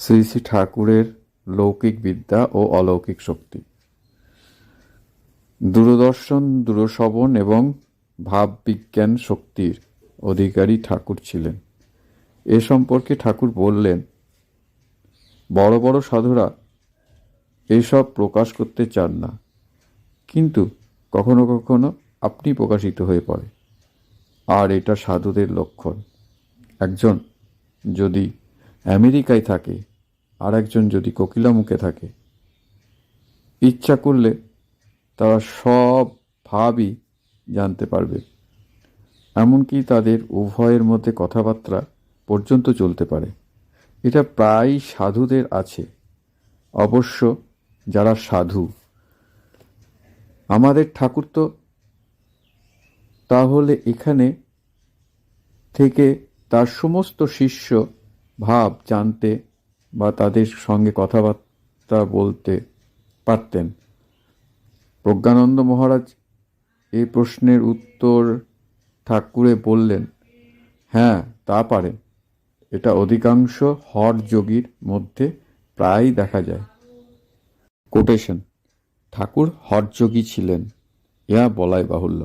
শ্রী শ্রী ঠাকুরের লৌকিক বিদ্যা ও অলৌকিক শক্তি। দূরদর্শন, দূরশ্রবণ এবং ভাববিজ্ঞান শক্তির অধিকারী ঠাকুর ছিলেন। এ সম্পর্কে ঠাকুর বললেন, বড় বড় সাধুরা এসব প্রকাশ করতে চান না, কিন্তু কখনো কখনো আপনি প্রকাশিত হয়ে পড়ে, আর এটা সাধুদের লক্ষণ। একজন যদি আমেরিকায় থাকে আর একজন যদি কোকিলামুখে থাকে, ইচ্ছা করলে তারা সব ভাবই জানতে পারবে, এমনকি তাদের উভয়ের মধ্যে কথাবার্তা পর্যন্ত চলতে পারে। এটা প্রায় সাধুদের আছে, অবশ্য যারা সাধু। আমাদের ঠাকুর তো তাহলে এখানে থেকে তার সমস্ত শিষ্য ভাব জানতে বা তাদের সঙ্গে কথাবার্তা বলতে পারতেন। প্রজ্ঞানন্দ মহারাজ এই প্রশ্নের উত্তর ঠাকুরে বললেন, হ্যাঁ, তা পারেন। এটা অধিকাংশ হঠ যোগীর মধ্যে প্রায় দেখা যায়। কোটেশন: ঠাকুর হঠযোগী ছিলেন, ইহা বলাই বাহুল্য।